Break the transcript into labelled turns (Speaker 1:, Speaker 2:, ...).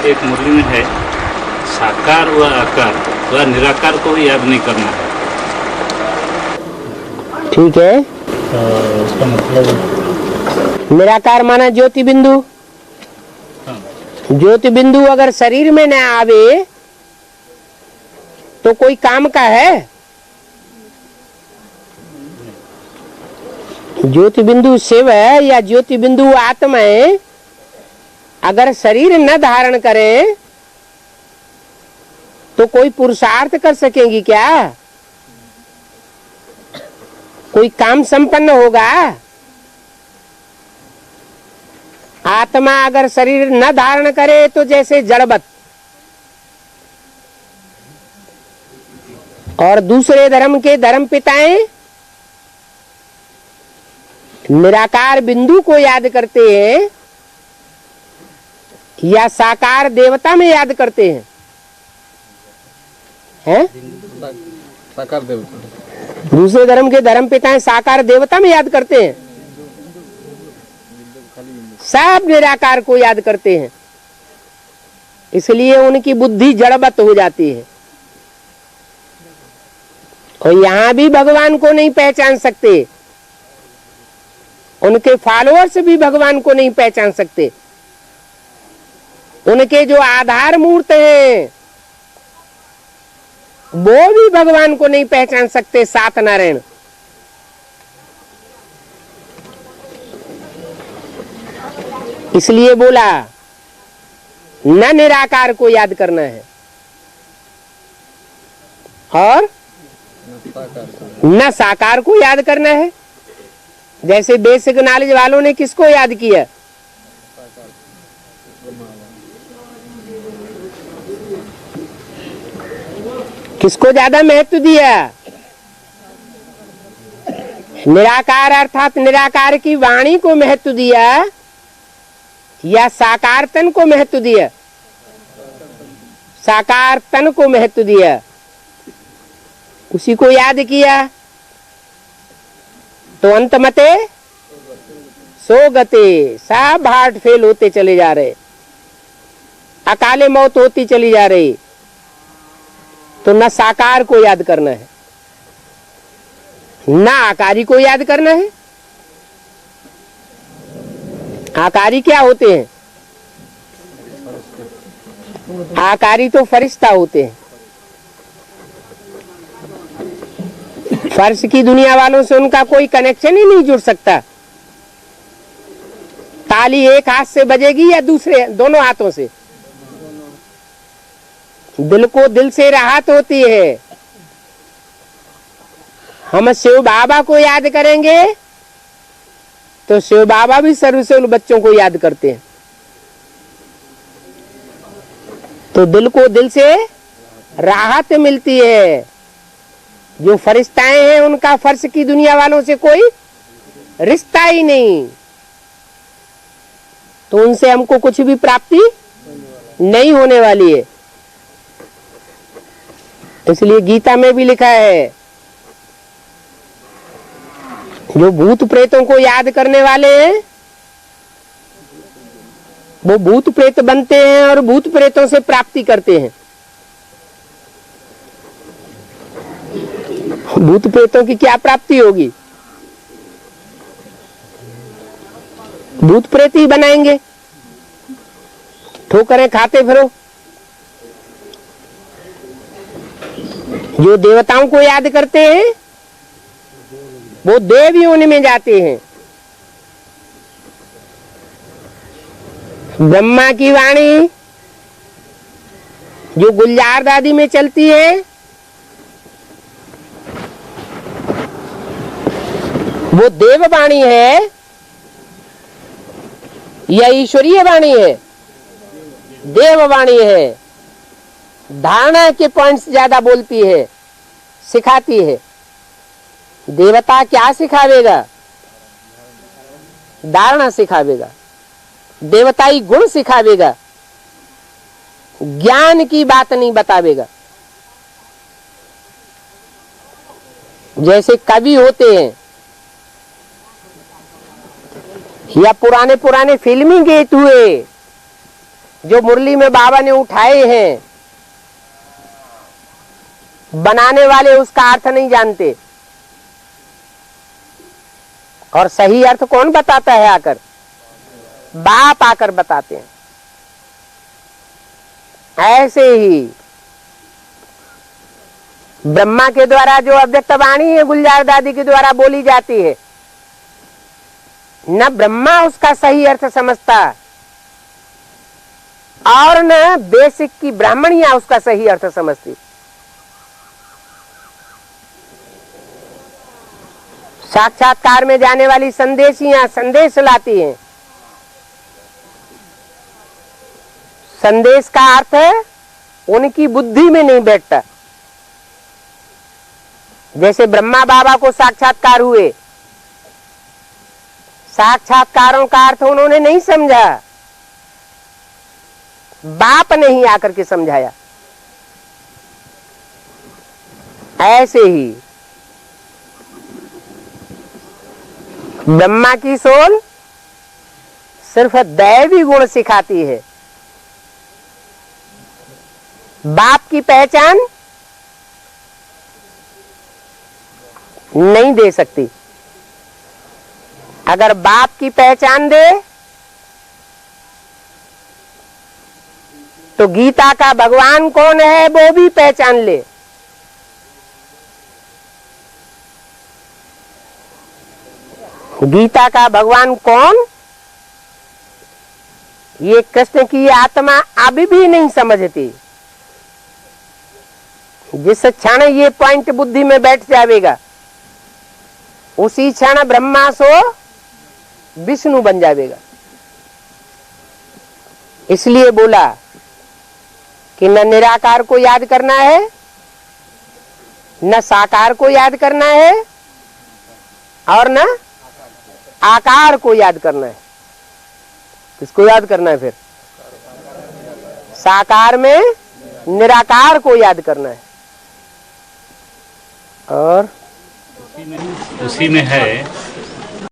Speaker 1: एक मुरली में है, साकार व आकार व निराकार को याद नहीं करना है।
Speaker 2: ठीक है,
Speaker 1: इसका मतलब
Speaker 2: निराकार माना ज्योति बिंदु। ज्योति बिंदु अगर शरीर में न आवे तो कोई काम का है? ज्योति बिंदु शिव है या ज्योति बिंदु आत्मा है, अगर शरीर न धारण करे तो कोई पुरुषार्थ कर सकेंगी क्या? कोई काम संपन्न होगा? आत्मा अगर शरीर न धारण करे तो जैसे जड़वत। और दूसरे धर्म के धर्म पिताएं निराकार बिंदु को याद करते हैं या साकार देवता में याद करते हैं? हैं?
Speaker 3: साकार देवता।
Speaker 2: दूसरे धर्म के धर्म पिताएं साकार देवता में याद करते हैं, सब निराकार को याद करते हैं, इसलिए उनकी बुद्धि जड़वत हो जाती है और यहां भी भगवान को नहीं पहचान सकते, उनके फॉलोअर्स भी भगवान को नहीं पहचान सकते। उनके जो आधार मूर्त हैं वो भी भगवान को नहीं पहचान सकते, सात नारायण। इसलिए बोला न निराकार को याद करना है और न साकार को याद करना है। जैसे बेसिक नॉलेज वालों ने किसको याद किया? किसको ज्यादा महत्व दिया? निराकार अर्थात निराकार की वाणी को महत्व दिया या साकार तन को महत्व दिया? साकार तन को महत्व दिया, उसी को याद किया तो अंत मते सो गते, सब हार्ट फेल होते चले जा रहे, अकाले मौत होती चली जा रही। तो न साकार को याद करना है न आकारी को याद करना है। आकारी क्या होते हैं? आकारी तो फरिश्ता होते हैं। फर्श की दुनिया वालों से उनका कोई कनेक्शन ही नहीं जुड़ सकता। ताली एक हाथ से बजेगी या दूसरे दोनों हाथों से? दिल को दिल से राहत होती है। हम शिव बाबा को याद करेंगे तो शिव बाबा भी सर्वशूल बच्चों को याद करते हैं। तो दिल को दिल से राहत मिलती है। जो फरिश्ताएं हैं उनका फर्श की दुनिया वालों से कोई रिश्ता ही नहीं, तो उनसे हमको कुछ भी प्राप्ति नहीं होने वाली है। इसलिए गीता में भी लिखा है, जो भूत प्रेतों को याद करने वाले हैं वो भूत प्रेत बनते हैं और भूत प्रेतों से प्राप्ति करते हैं। भूत प्रेतों की क्या प्राप्ति होगी? भूत प्रेत ही बनाएंगे, ठोकरें खाते फिरो। जो देवताओं को याद करते हैं वो देव योनि में जाते हैं। ब्रह्मा की वाणी जो गुलजार दादी में चलती है वो देव वाणी है या ईश्वरीय वाणी है? देव वाणी है। धारणा के पॉइंट्स ज्यादा बोलती है, सिखाती है। देवता क्या सिखावेगा? धारणा सिखावेगा, देवताई गुण सिखावेगा, ज्ञान की बात नहीं बतावेगा। जैसे कवि होते हैं या पुराने पुराने फिल्मी गीत हुए जो मुरली में बाबा ने उठाए हैं, बनाने वाले उसका अर्थ नहीं जानते। और सही अर्थ कौन बताता है आकर? बाप आकर बताते हैं। ऐसे ही ब्रह्मा के द्वारा जो अव्यक्त वाणी है गुलजार दादी के द्वारा बोली जाती है, न ब्रह्मा उसका सही अर्थ समझता और न बेसिक की ब्राह्मणियां उसका सही अर्थ समझती। साक्षात्कार में जाने वाली संदेशियां संदेश लाती हैं। संदेश का अर्थ उनकी बुद्धि में नहीं बैठता। जैसे ब्रह्मा बाबा को साक्षात्कार हुए, साक्षात्कारों का अर्थ उन्होंने नहीं समझा, बाप ने ही आकर के समझाया। ऐसे ही ब्रह्मा की सोल सिर्फ दैवी गुण सिखाती है, बाप की पहचान नहीं दे सकती। अगर बाप की पहचान दे तो गीता का भगवान कौन है वो भी पहचान ले। गीता का भगवान कौन, ये कृष्ण की आत्मा अभी भी नहीं समझती। जिस क्षण ये पॉइंट बुद्धि में बैठ जाएगा, उसी क्षण ब्रह्मा सो विष्णु बन जाएगा। इसलिए बोला कि न निराकार को याद करना है, न साकार को याद करना है, और न आकार को याद करना है। किसको याद करना है फिर? साकार में निराकार को याद करना है। और
Speaker 1: उसी में है